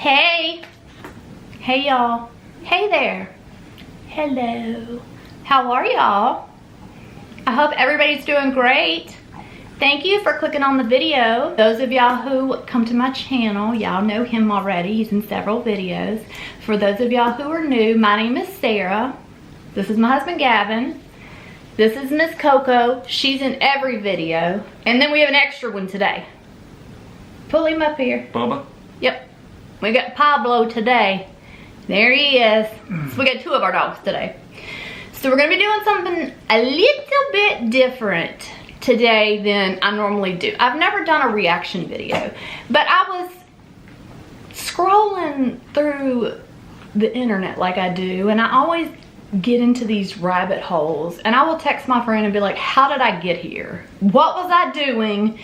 Hey. Hey y'all. Hey there. Hello. How are y'all? I hope everybody's doing great. Thank you for clicking on the video. Those of y'all who come to my channel, y'all know him already. He's in several videos. For those of y'all who are new, my name is Sarah. This is my husband Gavin. This is Miss Coco. She's in every video. And then we have an extra one today. Pull him up here. Bubba? Yep. We got Pablo today. There he is. So we got two of our dogs today. So we're gonna be doing something a little bit different today than I normally do. I've never done a reaction video, but I was scrolling through the internet like I do, and I always get into these rabbit holes, and I will text my friend and be like, how did I get here? What was I doing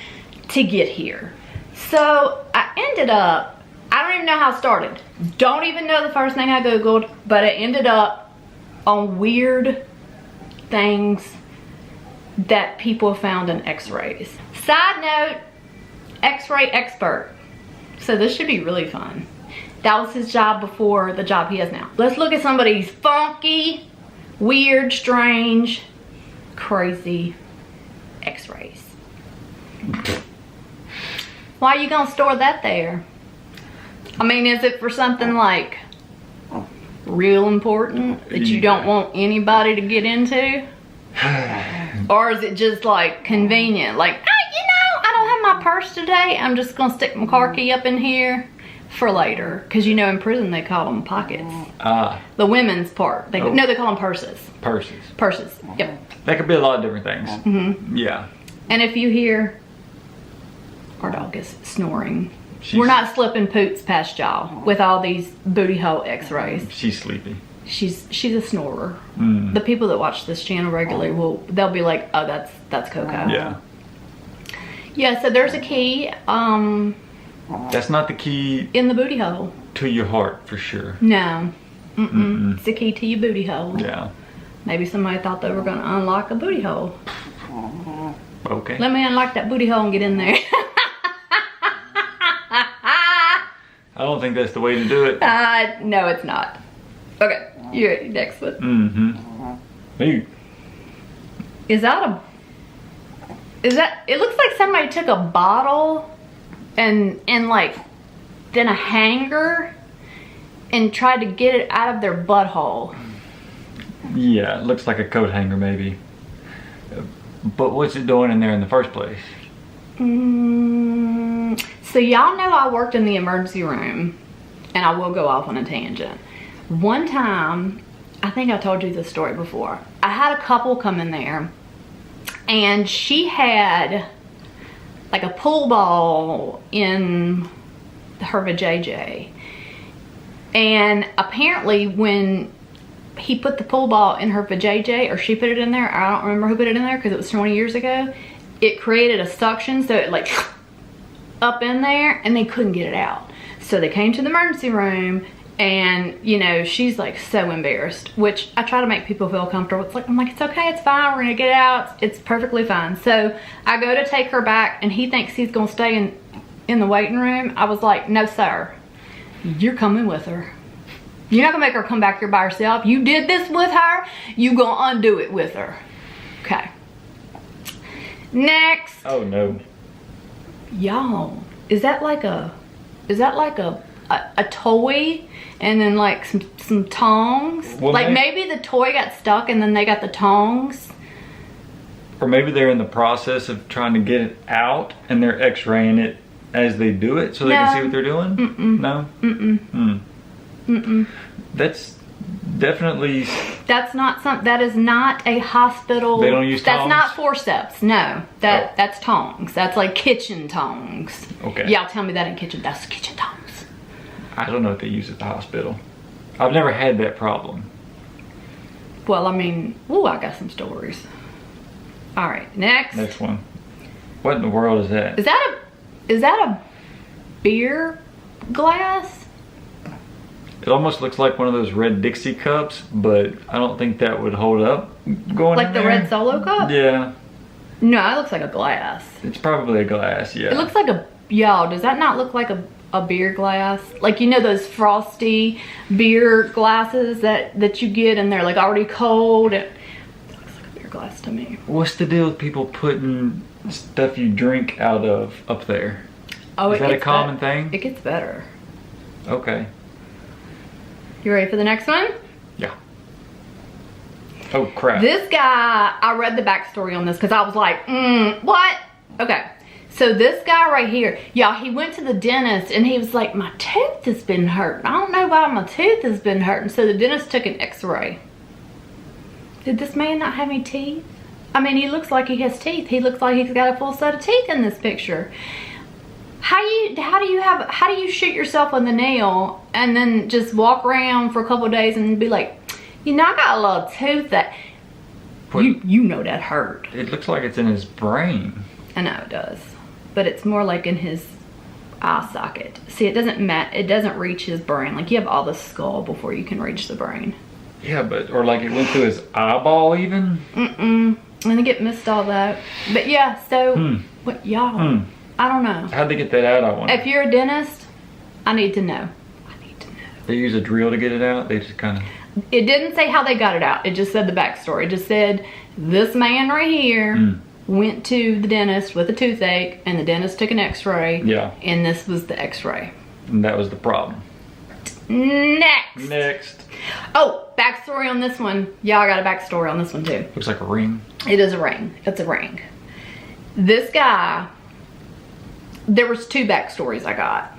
to get here? So I ended up, I don't even know how it started. Don't even know the first thing I Googled, but it ended up on weird things that people found in x-rays. Side note, x-ray expert. So this should be really fun. That was his job before the job he has now. Let's look at somebody's funky, weird, strange, crazy x-rays. Why are you gonna store that there? I mean, is it for something like real important that you don't want anybody to get into? Or is it just like convenient? Like, I don't have my purse today. I'm just gonna stick my car key up in here for later. Cause you know in prison they call them pockets. The women's part. No, they call them purses. Purses. Purses, yep. That could be a lot of different things. Mm-hmm. Yeah. And if you hear our dog is snoring, we're not slipping poots past y'all with all these booty hole x-rays. She's sleepy. She's a snorer. The people that watch this channel regularly they'll be like, oh, that's Coco. Yeah. Yeah, so there's a key. That's not the key In the booty hole. to your heart for sure. No. It's the key to your booty hole. Yeah. Maybe somebody thought they were gonna unlock a booty hole. Okay. Let me unlock that booty hole and get in there. I don't think that's the way to do it. No, it's not. Okay, you ready? Next one. Hey. Is that, it looks like somebody took a bottle and like, then a hanger and tried to get it out of their butthole. Yeah, it looks like a coat hanger maybe. But what's it doing in there in the first place? So y'all know I worked in the emergency room, and I will go off on a tangent. One time, I think I told you this story before. I had a couple come in there, and she had like a pool ball in her vajayjay. And apparently when he put the pool ball in her vajayjay, or she put it in there, I don't remember who put it in there because it was 20 years ago, it created a suction, so it like up in there, and they couldn't get it out. So they came to the emergency room, and you know, she's like so embarrassed, which I try to make people feel comfortable. I'm like, it's okay, it's fine, we're gonna get it out, it's perfectly fine. So I go to take her back, and he thinks he's gonna stay in the waiting room. I was like, no sir, you're coming with her. You're not gonna make her come back here by herself. You did this with her, you gonna undo it with her. Okay. Next. Oh no. Y'all, is that like a toy and then like some tongs? Well, like maybe the toy got stuck and then they got the tongs. Or maybe they're in the process of trying to get it out and they're x-raying it as they do it so they can see what they're doing? No? That's definitely... That's not something, that is not a hospital. They don't use tongs? That's not forceps, no. That's tongs. That's like kitchen tongs. Okay. Y'all tell me that in kitchen, that's kitchen tongs. I don't know what they use at the hospital. I've never had that problem. Well, I mean, ooh, I got some stories. All right, next. Next one. What in the world is that? Is that a beer glass? It almost looks like one of those red Dixie cups, but I don't think that would hold up going Like in the there. red Solo cup? Yeah. No, it looks like a glass. It's probably a glass, yeah. It looks like a, y'all, does that not look like a beer glass. Like, you know those frosty beer glasses that you get and they're like already cold? It looks like a beer glass to me. What's the deal with people putting stuff you drink out of up there? Oh, is that a common thing? It gets better. Okay. You ready for the next one? Yeah. Oh crap. This guy, I read the backstory on this because I was like, what? Okay. So this guy right here, y'all, he went to the dentist and he was like, my tooth has been hurting. I don't know why my tooth has been hurting. So the dentist took an x-ray. Did this man not have any teeth? I mean, he looks like he has teeth. He looks like he's got a full set of teeth in this picture. How do you shoot yourself in the nail and then just walk around for a couple of days and be like, you know, I got a little tooth that, you know that hurt. It looks like it's in his brain. I know it does. But it's more like in his eye socket. See, it doesn't reach his brain. Like, you have all the skull before you can reach the brain. Yeah, or like it went through his eyeball even? And then get missed all that. But yeah, so, what, y'all, I don't know. How'd they get that out, I wonder? If you're a dentist, I need to know. They use a drill to get it out? They just kind of... It didn't say how they got it out. It just said the backstory. It just said, this man right here went to the dentist with a toothache, and the dentist took an x-ray. Yeah. And this was the x-ray. And that was the problem. Next. Oh, backstory on this one. Y'all got a backstory on this one too. Looks like a ring. It is a ring. It's a ring. This guy, there was 2 backstories I got.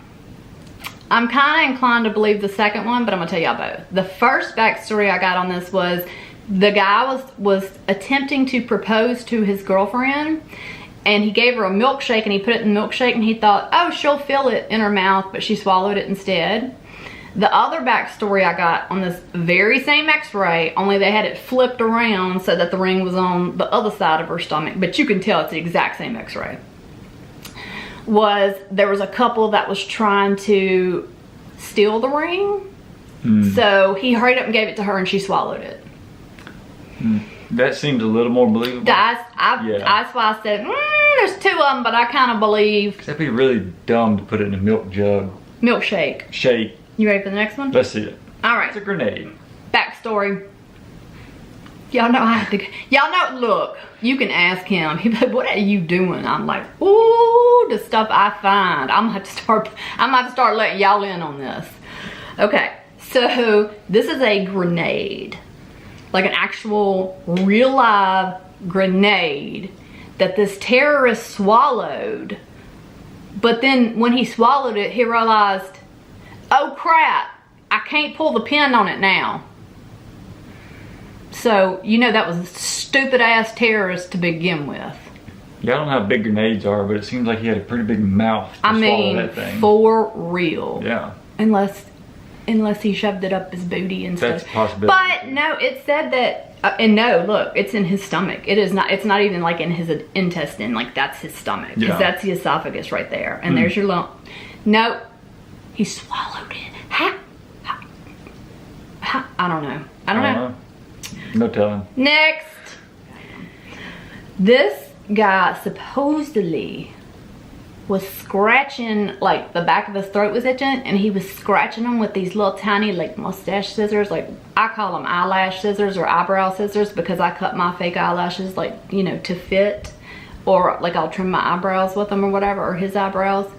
I'm kind of inclined to believe the second one, but I'm gonna tell y'all both. The first backstory I got on this was the guy was attempting to propose to his girlfriend, and he gave her a milkshake and he put it in the milkshake and he thought, oh, she'll feel it in her mouth, but she swallowed it instead. The other backstory I got on this very same x-ray, only they had it flipped around so that the ring was on the other side of her stomach, but you can tell it's the exact same x-ray, was there was a couple that was trying to steal the ring. So he hurried up and gave it to her and she swallowed it. That seems a little more believable. That's why I said, there's 2 of them, but I kind of believe. That'd be really dumb to put it in a milk jug. Milkshake. Shake. You ready for the next one? Let's see it. All right. It's a grenade. Backstory. Y'all know I have to, y'all know, look, you can ask him. He'd be like, what are you doing? I'm like, ooh, the stuff I find. I'm gonna have to start letting y'all in on this. Okay, so this is a grenade. Like an actual real live grenade that this terrorist swallowed. But then when he swallowed it, he realized, oh crap, I can't pull the pin on it now. So, you know, that was a stupid ass terrorist to begin with. Yeah, I don't know how big grenades are, but it seems like he had a pretty big mouth to swallow that thing. For real. Yeah. Unless he shoved it up his booty and stuff. That's a possibility. But no, it said that, and no, look, it's in his stomach. It's not even like in his intestine, like that's his stomach. Because that's the esophagus right there. And there's your lump. No, he swallowed it. How? I don't know. I don't know. No telling. Next. This guy supposedly was scratching, like the back of his throat was itching, and he was scratching them with these little tiny like mustache scissors. Like I call them eyelash scissors or eyebrow scissors because I cut my fake eyelashes, like, you know, to fit, or like I'll trim my eyebrows with them or whatever, or his eyebrows.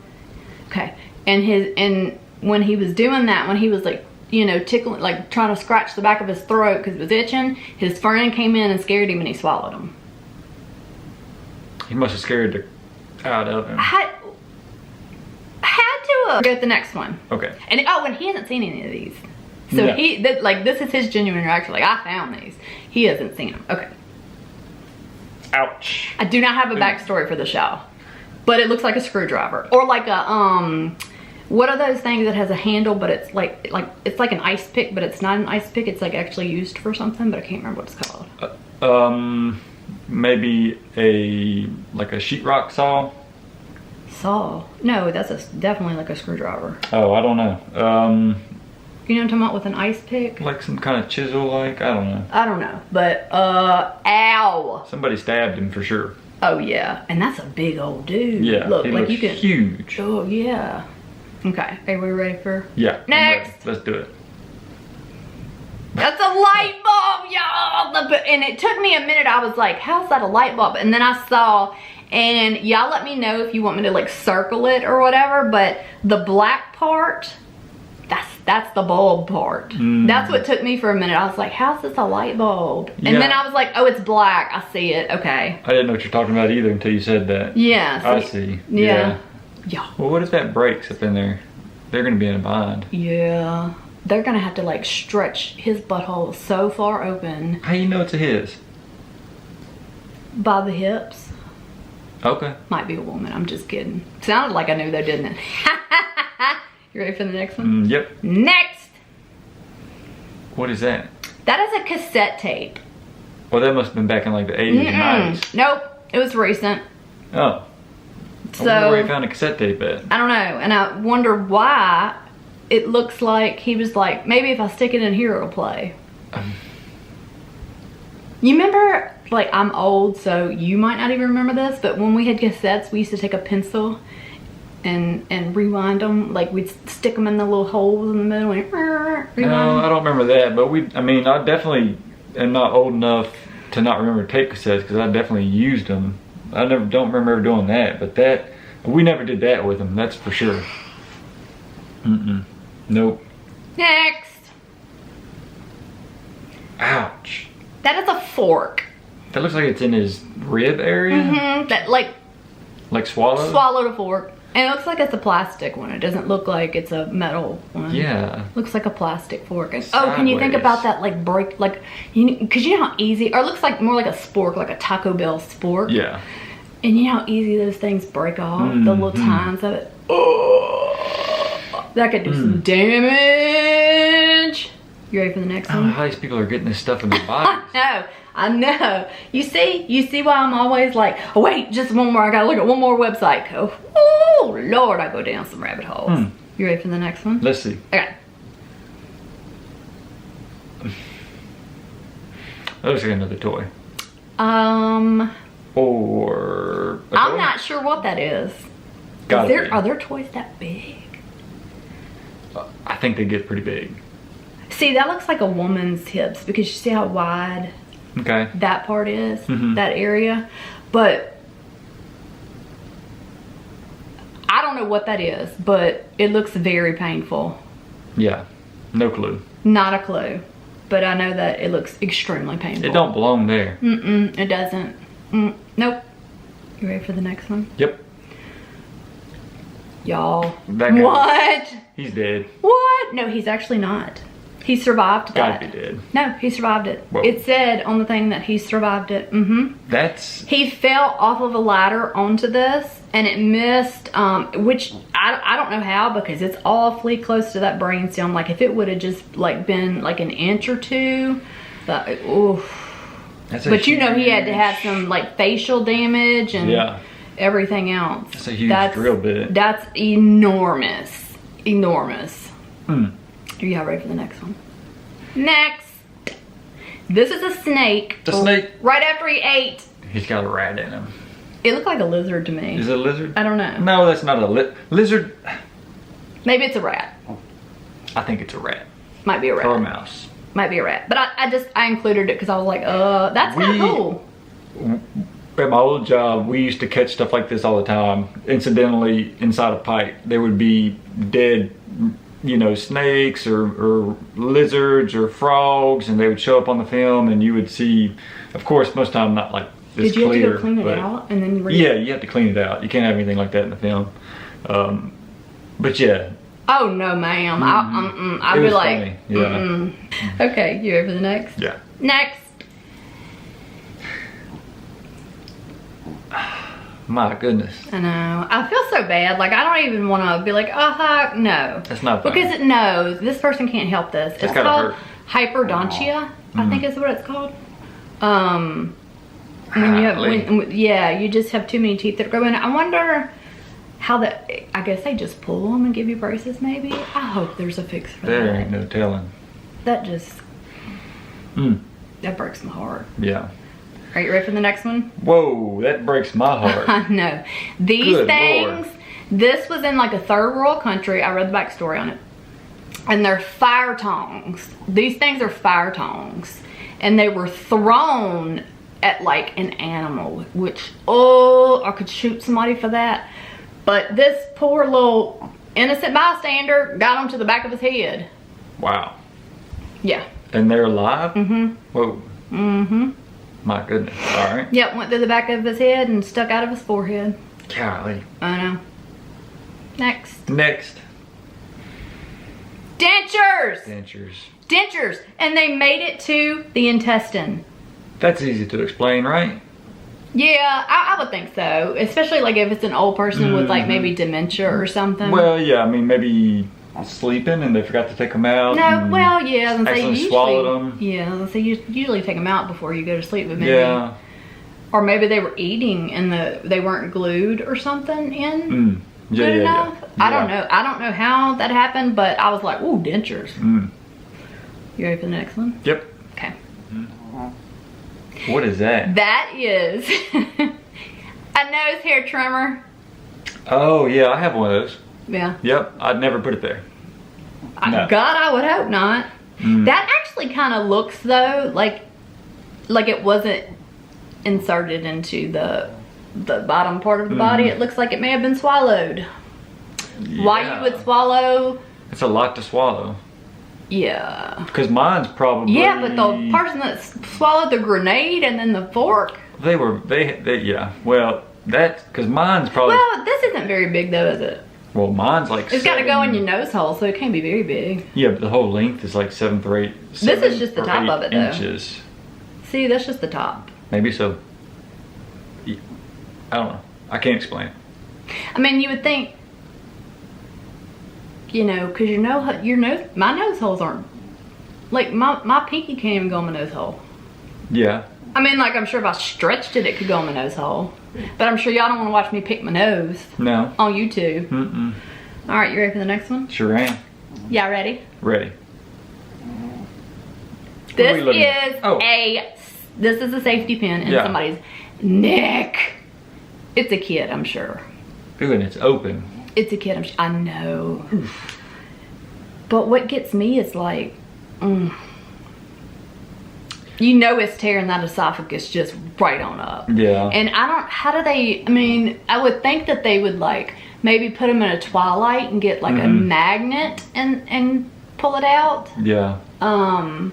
Okay. And when he was doing that, when he was like, you know, tickling, like trying to scratch the back of his throat because it was itching, his friend came in and scared him and he swallowed him. He must have scared the out of him. Had to go to the next one. Okay. And and he hasn't seen any of these. So this is his genuine reaction. Like, I found these. He hasn't seen them. Okay. Ouch. I do not have a backstory for the show, but it looks like a screwdriver or like a what are those things that has a handle, but it's like it's like an ice pick, but it's not an ice pick. It's like actually used for something, but I can't remember what it's called. Maybe like a sheetrock saw. Saw? No, that's definitely like a screwdriver. Oh, I don't know. You know what I'm talking about with an ice pick? Like some kind of chisel, like, I don't know. I don't know, but ow! Somebody stabbed him for sure. Oh yeah, and that's a big old dude. Yeah, look, he like looks you can huge. Oh yeah. Okay, are we ready for? Yeah. Next. Let's do it. That's a light bulb, y'all. And it took me a minute. I was like, how's that a light bulb? And then I saw, and y'all let me know if you want me to like circle it or whatever, but the black part, that's the bulb part. That's what took me for a minute. I was like, how's this a light bulb? Yeah. And then I was like, oh, it's black. I see it. Okay. I didn't know what you're talking about either until you said that. Yeah. I see. Yeah. Well, what if that breaks up in there? They're gonna be in a bind. Yeah. They're gonna have to like stretch his butthole so far open. How you know it's a his? By the hips. Okay. Might be a woman. I'm just kidding. Sounded like I knew though, didn't it? You ready for the next one? Yep. Next. What is that? That is a cassette tape. Well, that must have been back in like the 80s and 90s. Nope. It was recent. Oh. So I wonder where he found a cassette tape at. I don't know. And I wonder why it looks like he was like, maybe if I stick it in here, it'll play. You remember, like, I'm old, so you might not even remember this, but when we had cassettes, we used to take a pencil and rewind them. Like, we'd stick them in the little holes in the middle and rewind No, I don't remember that, but I mean, I definitely am not old enough to not remember tape cassettes because I definitely used them. I don't remember ever doing that, but we never did that with them, that's for sure. Nope. Next. Ouch. That is a fork. That looks like it's in his rib area. That like swallowed? Swallowed a fork. And it looks like it's a plastic one. It doesn't look like it's a metal one. Yeah. Looks like a plastic fork. And, oh, can you think about that like break, like, because you know how easy, or it looks like more like a spork, like a Taco Bell spork. Yeah. And you know how easy those things break off, the little tines of it. Oh, that could do some damage. You ready for the next I don't one? know how these people are getting this stuff in their bodies. I know. You see why I'm always like, oh, wait, just one more. I gotta look at one more website. Oh, Lord, I go down some rabbit holes. You ready for the next one? Let's see. Okay. That looks like another toy. Or a I'm toy? not sure what that is. Gotta be. Are there toys that big? I think they get pretty big. See, that looks like a woman's hips because you see how wide Okay. that part is, that area. But I don't know what that is, but it looks very painful. Yeah. No clue. Not a clue. But I know that it looks extremely painful. It don't belong there. It doesn't. Nope. You ready for the next one? Yep. Y'all. That guy. What? He's dead. What? No, he's actually not. He survived that. Gotta be dead. No, he survived it. Whoa. It said on the thing that he survived it. That's... He fell off of a ladder onto this and it missed, which I don't know how because it's awfully close to that brainstem. Like if it would have just like been like an inch or two, but oof. But you know he had to have some like facial damage and everything else. That's a huge drill bit. That's enormous. Enormous. Are you ready for the next one? Next. This is a snake. The snake. Right after he ate. He's got a rat in him. It looked like a lizard to me. Is it a lizard? I don't know. No, that's not a lizard. Maybe it's a rat. I think it's a rat. Might be a rat. Or a mouse. Might be a rat. But I included it because I was like, that's kind of cool. At my old job, we used to catch stuff like this all the time. Incidentally, inside a pipe, there would be dead, you know, snakes or lizards or frogs, and they would show up on the film, and you would see, of course, most of the time not like this clear. Did you have to go clean it but, out and then yeah, you have to clean it out. You can't have anything like that in the film. But yeah. Oh no, ma'am. I'd be like, funny. Yeah. Okay, you ready for the next? Yeah. Next. My goodness. I know. I feel so bad. Like, I don't even want to be like, no. That's not funny. Because it knows. This person can't help this. It's called hyperdontia, I think is what it's called. When you have, you just have too many teeth that grow in. I wonder how that, I guess they just pull them and give you braces maybe. I hope there's a fix for that. There ain't no telling. That just, that breaks my heart. Yeah. Are you ready for the next one? Whoa, that breaks my heart. I know. These Good things, Lord. This was in like a third world country. I read the backstory on it. And they're fire tongs. These things are fire tongs. And they were thrown at like an animal, which, oh, I could shoot somebody for that. But this poor little innocent bystander got onto the back of his head. Wow. Yeah. And they're alive? Mm-hmm. Whoa. Mm-hmm. My goodness. All right. Yep, went through the back of his head and stuck out of his forehead. Golly. I know. Next. Next. Dentures! Dentures. Dentures! And they made it to the intestine. That's easy to explain, right? Yeah, I would think so. Especially like if it's an old person with like maybe dementia or something. Well, yeah, I mean, maybe sleeping and they forgot to take them out. No, well, yeah. I Actually swallowed them. Yeah, so you usually take them out before you go to sleep. But maybe, Yeah. or maybe they were eating and they weren't glued or something in. Yeah, good yeah, enough. yeah. I don't know. I don't know how that happened, but I was like, ooh, dentures. You ready for the next one? Yep. Okay. What is that? That is a nose hair trimmer. Oh, yeah, I have one of those. Yeah. Yep, I'd never put it there. No. God, I would hope not. That actually kind of looks though like it wasn't inserted into the bottom part of the body. It looks like it may have been swallowed. Yeah. Why you would swallow? It's a lot to swallow. Yeah. Because mine's probably... Yeah, but the person that swallowed the grenade and then the fork. They yeah. Well, because mine's probably... Well, this isn't very big though, is it? Well, mine's like It's got to go in your nose hole, so it can't be very big. Yeah, but the whole length is like 7 or 8. This is just the top of it, though. Inches. See, that's just the top. Maybe so. I don't know. I can't explain. I mean, you would think, you know, because my nose holes aren't, like my pinky can't even go in my nose hole. Yeah. I mean, like, I'm sure if I stretched it, it could go in my nose hole. But I'm sure y'all don't want to watch me pick my nose. No. On YouTube. Mm-mm. All right, you ready for the next one? Sure am. Yeah, ready? Ready. This is a safety pin in somebody's neck. It's a kid, I'm sure. Ooh, and it's open. It's a kid, I know. But what gets me is like, you know it's tearing that esophagus just right on up. Yeah. And I mean, I would think that they would like maybe put them in a twilight and get like a magnet and pull it out. Yeah. The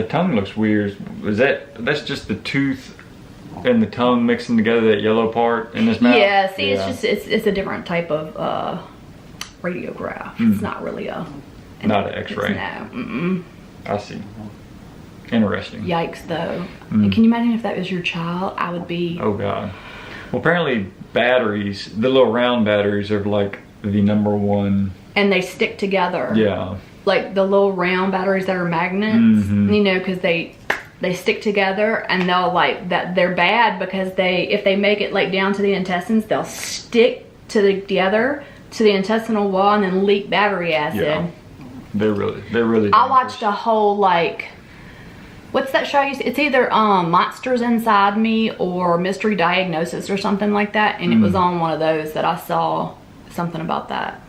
tongue looks weird. That's just the tooth and the tongue mixing together, that yellow part in this mouth? Yeah, see, it's a different type of radiograph. It's not really not an x-ray. No. I see. Interesting. Yikes, though. And can you imagine if that was your child? I would be... Oh, God. Well, apparently batteries, the little round batteries are like the #1. And they stick together. Yeah. Like the little round batteries that are magnets, you know, because they stick together, and they'll like that. They're bad because if they make it like down to the intestines, they'll stick together to the intestinal wall and then leak battery acid. Yeah. They're really dangerous. I watched a whole like, what's that show? It's either Monsters Inside Me or Mystery Diagnosis or something like that, and it was on one of those that I saw something about that.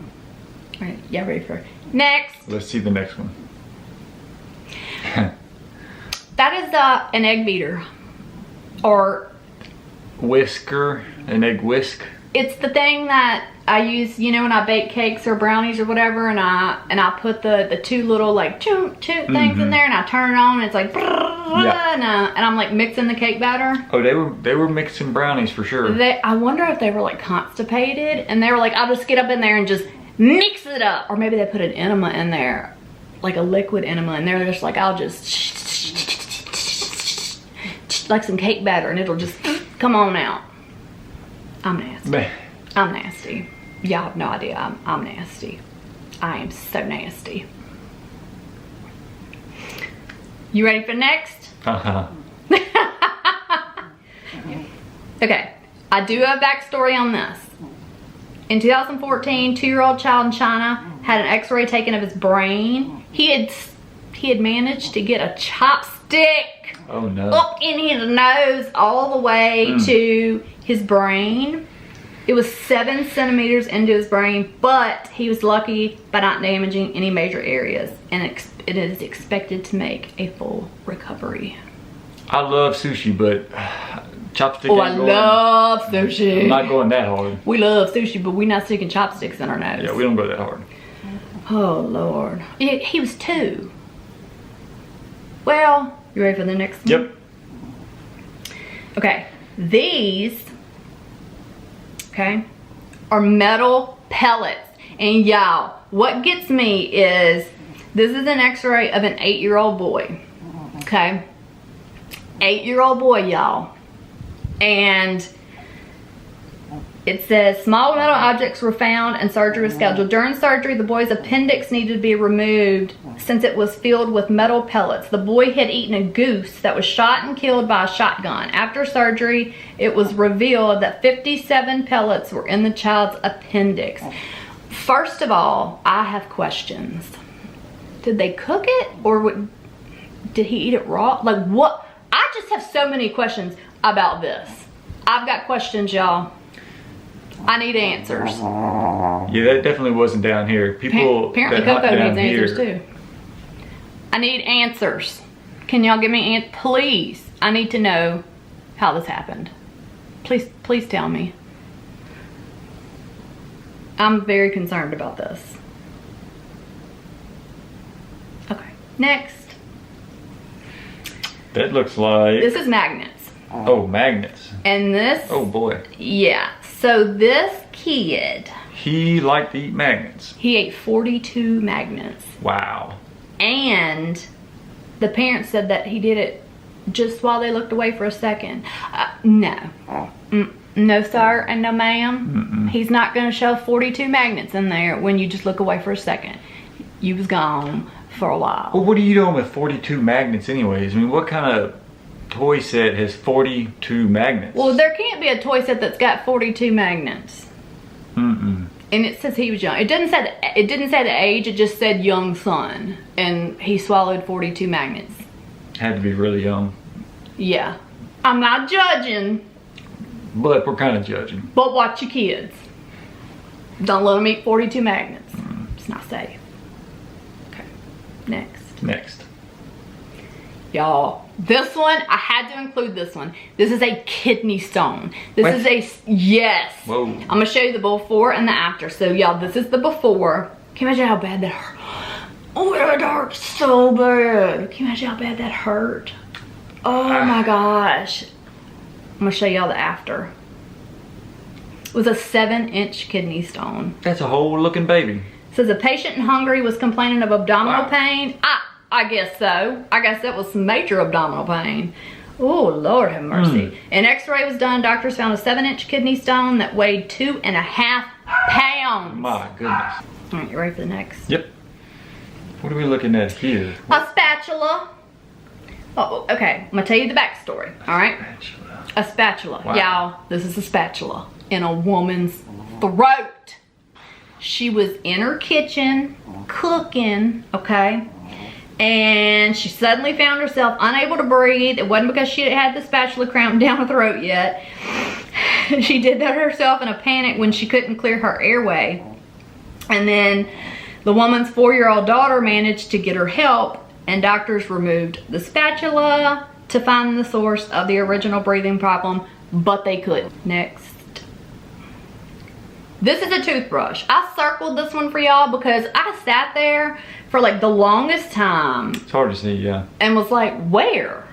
All right, yeah, ready for next? Let's see the next one. That is an egg beater, or whisker, an egg whisk. It's the thing that I use, you know, when I bake cakes or brownies or whatever, and I put the two little like choot things in there, and I turn it on, and it's like, and I'm like mixing the cake batter. Oh, they were mixing brownies for sure. I wonder if they were like constipated, and they were like, I'll just get up in there and just mix it up, or maybe they put an enema in there, like a liquid enema, and they're just like, I'll just like some cake batter, and it'll just come on out. I'm nasty. I'm nasty. Y'all have no idea. I'm nasty. I am so nasty. You ready for next? Okay, I do have a backstory on this. In 2014, 2-year-old child in China had an x-ray taken of his brain. He had managed to get a chopstick up in his nose all the way to his brain. It was 7 centimeters into his brain, but he was lucky by not damaging any major areas, and it is expected to make a full recovery. I love sushi, but chopstick. Oh, I love sushi. I'm not going that hard. We love sushi, but we're not sticking chopsticks in our nose. Yeah, we don't go that hard. Oh, Lord. He was 2. Well, you ready for the next one? Yep. Okay, these, okay, are metal pellets. And y'all, what gets me is, this is an x-ray of an 8-year-old boy, okay? 8-year-old boy, y'all. And it says, small metal objects were found and surgery was scheduled. During surgery, the boy's appendix needed to be removed since it was filled with metal pellets. The boy had eaten a goose that was shot and killed by a shotgun. After surgery, it was revealed that 57 pellets were in the child's appendix. First of all, I have questions. Did they cook it, or did he eat it raw? Like, what? I just have so many questions about this. I've got questions, y'all. I need answers. Yeah, that definitely wasn't down here. People apparently Coco needs answers too. I need answers. Can y'all give me please? I need to know how this happened. Please tell me. I'm very concerned about this. Okay, next. That looks like... This is magnets. Oh, magnets. And this... Oh, boy. Yeah. So this kid... He liked to eat magnets. He ate 42 magnets. Wow. And the parents said that he did it just while they looked away for a second. No. No, sir, and no, ma'am. He's not going to show 42 magnets in there when you just look away for a second. You was gone for a while. Well, what are you doing with 42 magnets anyways? I mean, what kind of toy set has 42 magnets? Well, there can't be a toy set that's got 42 magnets. And it says he was young. It didn't say the age, it just said young son. And he swallowed 42 magnets. Had to be really young. Yeah. I'm not judging. But we're kind of judging. But watch your kids. Don't let them eat 42 magnets. It's not safe. Okay. Next. Y'all, this one, I had to include this one. This is a kidney stone. This is yes. Whoa. I'm gonna show you the before and the after. So y'all, this is the before. Can you imagine how bad that hurt? Oh, that hurt so bad. Can you imagine how bad that hurt? Oh my gosh. I'm gonna show y'all the after. It was a 7-inch kidney stone. That's a whole looking baby. It says a patient in Hungary was complaining of abdominal pain. I guess so. I guess that was some major abdominal pain. Oh, Lord have mercy. An x-ray was done. Doctors found a 7-inch kidney stone that weighed 2.5 pounds. My goodness. All right, you ready for the next? Yep. What are we looking at here? A spatula. Oh, okay. I'm going to tell you the backstory. All right? A spatula. Wow. Y'all, this is a spatula in a woman's throat. She was in her kitchen cooking, okay? And she suddenly found herself unable to breathe. It wasn't because she had the spatula cramped down her throat yet. She did that herself in a panic when she couldn't clear her airway. And then the woman's 4-year-old daughter managed to get her help, and doctors removed the spatula to find the source of the original breathing problem, but they couldn't. Next. This is a toothbrush. I circled this one for y'all because I sat there for like the longest time. It's hard to see, yeah. And was like, where?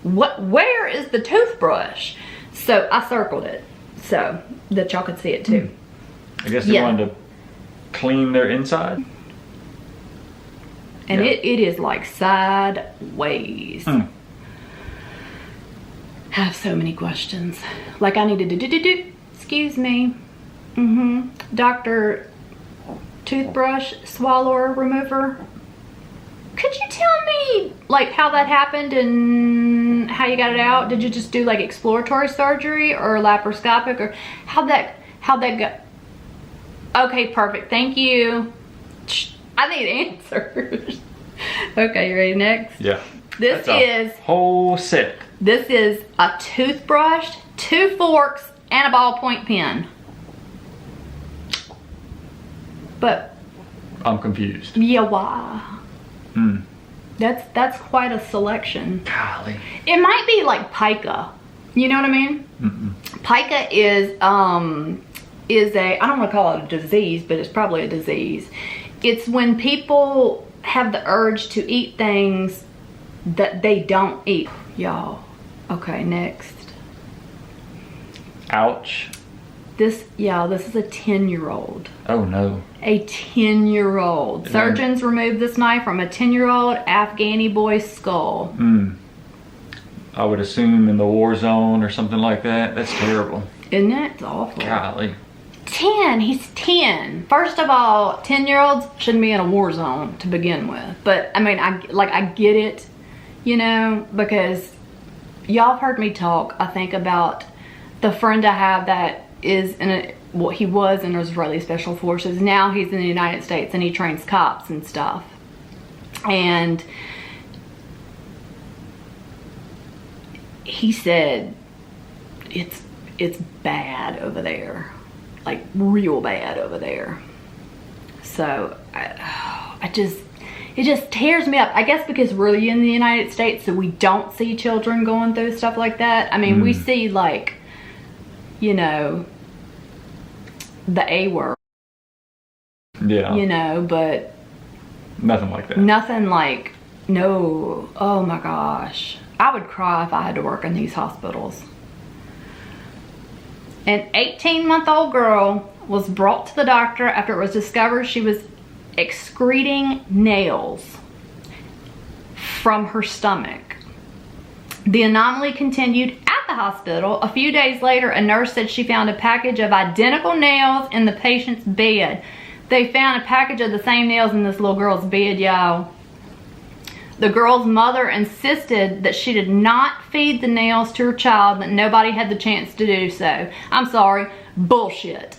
Where is the toothbrush? So I circled it so that y'all could see it too. I guess they wanted to clean their inside. And it is like sideways. I have so many questions. Like I needed to excuse me. Dr. Toothbrush Swallower Remover. Could you tell me like how that happened and how you got it out? Did you just do like exploratory surgery or laparoscopic, or how'd that go? Okay, perfect. Thank you. I need answers. Okay, you ready? Next? Yeah. This is whole set. This is a toothbrush, 2 forks, and a ballpoint pen. But I'm confused. yeah, why? Hmm. That's quite a selection. Golly. It might be like pica. You know what I mean? Pica is a, I don't want to call it a disease, but it's probably a disease. It's when people have the urge to eat things that they don't eat. Y'all. Okay, next. Ouch. This is a 10-year-old. Oh no. A 10-year-old. Surgeons removed this knife from a 10-year-old Afghani boy's skull. I would assume in the war zone or something like that. That's terrible. Isn't it? It's awful. Golly. 10. He's 10. First of all, 10-year-olds shouldn't be in a war zone to begin with. But I mean, I get it, you know, because y'all have heard me talk, I think, about the friend I have that is he was in Israeli Special Forces. Now he's in the United States and he trains cops and stuff. And he said it's bad over there, like real bad over there. So it just tears me up. I guess because we're in the United States, so we don't see children going through stuff like that. I mean, we see, like, you know, the A word. Yeah. You know, but nothing like that. Nothing like, no. Oh my gosh. I would cry if I had to work in these hospitals. An 18-month-old girl was brought to the doctor after it was discovered she was excreting nails from her stomach. The anomaly continued at the hospital. A few days later, a nurse said she found a package of identical nails in the patient's bed. They found a package of the same nails in this little girl's bed, y'all. The girl's mother insisted that she did not feed the nails to her child, that nobody had the chance to do so. I'm sorry, bullshit.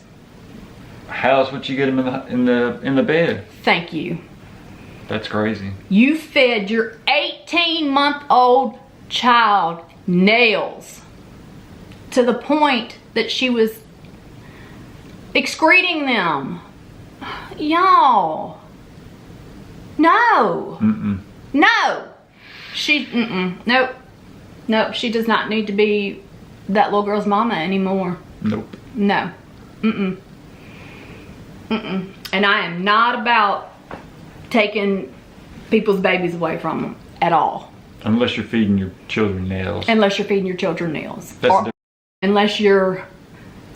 How else would you get them in the bed? Thank you. That's crazy. You fed your 18-month-old child nails to the point that she was excreting them. Y'all. No. No. Nope, she does not need to be that little girl's mama anymore. Nope. No. And I am not about taking people's babies away from them at all. Unless you're feeding your children nails. Unless you're feeding your children nails. That's unless you're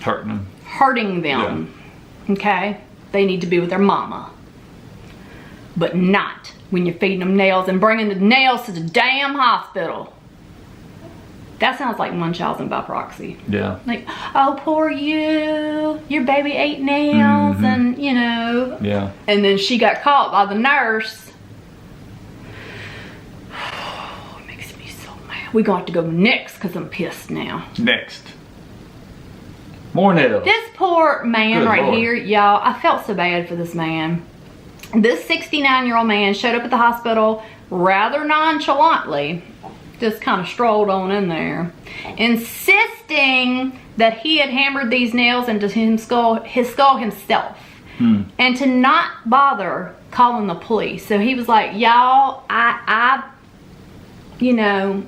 hurting them. Yeah. Okay? They need to be with their mama. But not when you're feeding them nails and bringing the nails to the damn hospital. That sounds like Munchausen by proxy. Yeah. Like, oh, poor you. Your baby ate nails and, you know. Yeah. And then she got caught by the nurse. Oh, it makes me so mad. We're going to have to go next because I'm pissed now. Next. More nails. This poor man right Lord. here, y'all, I felt so bad for this man. This 69-year-old man showed up at the hospital rather nonchalantly, just kind of strolled on in there, insisting that he had hammered these nails into his skull himself, and to not bother calling the police. So he was like, y'all, I you know,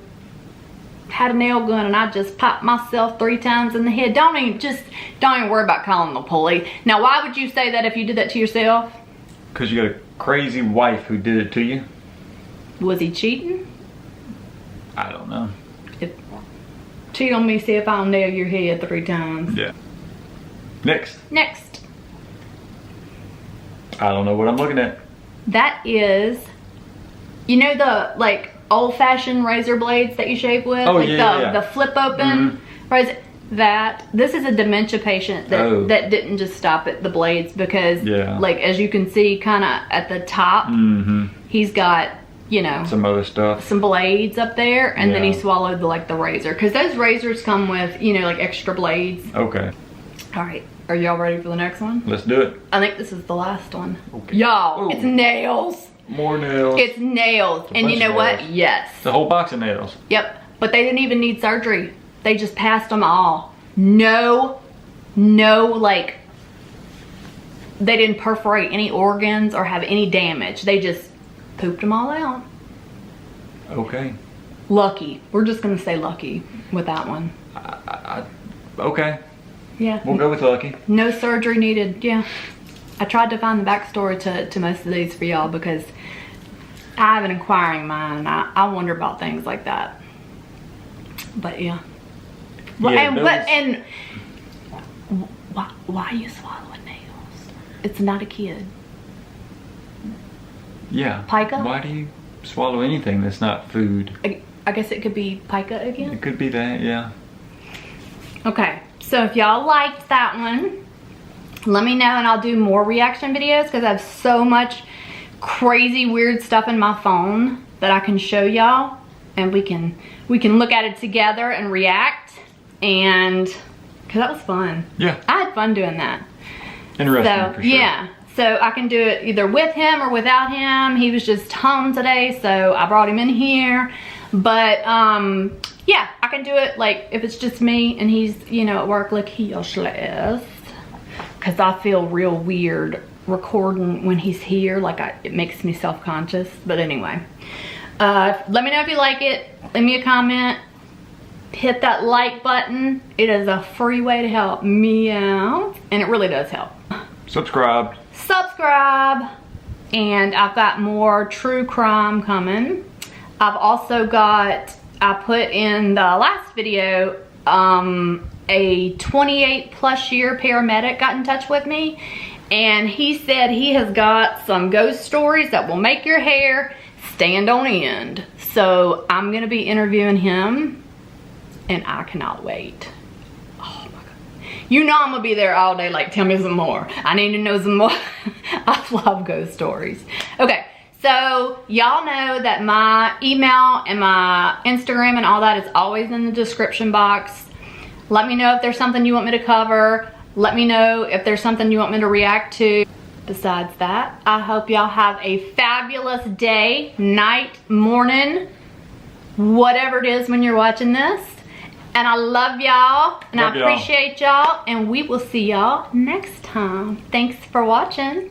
had a nail gun and I just popped myself 3 times in the head. Don't even worry about calling the police. Now, why would you say that if you did that to yourself? Because you got a crazy wife who did it to you. Was he cheating? I don't know. Cheat on me, see if I'll nail your head 3 times. Yeah. Next. Next. I don't know what I'm looking at. That is, you know the, like, old-fashioned razor blades that you shave with? Oh, like yeah. The flip open razor. This is a dementia patient that didn't just stop at the blades because, like, as you can see, kind of at the top, he's got, you know, some other stuff, some blades up there, and then he swallowed the razor, because those razors come with, you know, like, extra blades. Okay. All right, are y'all ready for the next one? Let's do it. I think this is the last one. Okay. Y'all, it's nails. More nails. It's nails. And you know what? Yes. The whole box of nails. Yep. But they didn't even need surgery. They just passed them all. No, like, they didn't perforate any organs or have any damage. They just pooped them all out. Okay. Lucky. We're just gonna say lucky with that one. Okay. Yeah. We'll go with lucky. No surgery needed. Yeah. I tried to find the backstory to most of these for y'all because I have an inquiring mind. I wonder about things like that. But yeah. Yeah, why are you swallowing nails? It's not a kid. Yeah. Pica? Why do you swallow anything that's not food? I guess it could be pica again. It could be that, yeah. Okay, so if y'all liked that one, let me know and I'll do more reaction videos because I have so much crazy weird stuff in my phone that I can show y'all, and we can look at it together and react, and because that was fun. Yeah. I had fun doing that. Interesting, So, for sure. yeah. So I can do it either with him or without him. He was just home today, so I brought him in here. But yeah, I can do it like if it's just me and he's, you know, at work like he usually is. Cause I feel real weird recording when he's here. Like it makes me self-conscious. But anyway, let me know if you like it. Leave me a comment. Hit that like button. It is a free way to help me out, and it really does help. Subscribe. And I've got more true crime coming. I've also got, I put in the last video, a 28+ year paramedic got in touch with me, and he said he has got some ghost stories that will make your hair stand on end. So I'm gonna be interviewing him, and I cannot wait. Oh my God. You know I'm gonna be there all day, like, tell me some more. I need to know some more. I love ghost stories. Okay, so y'all know that my email and my Instagram and all that is always in the description box. Let me know if there's something you want me to cover. Let me know if there's something you want me to react to. Besides that, I hope y'all have a fabulous day, night, morning, whatever it is when you're watching this. And I love y'all, and I appreciate y'all, and we will see y'all next time. Thanks for watching.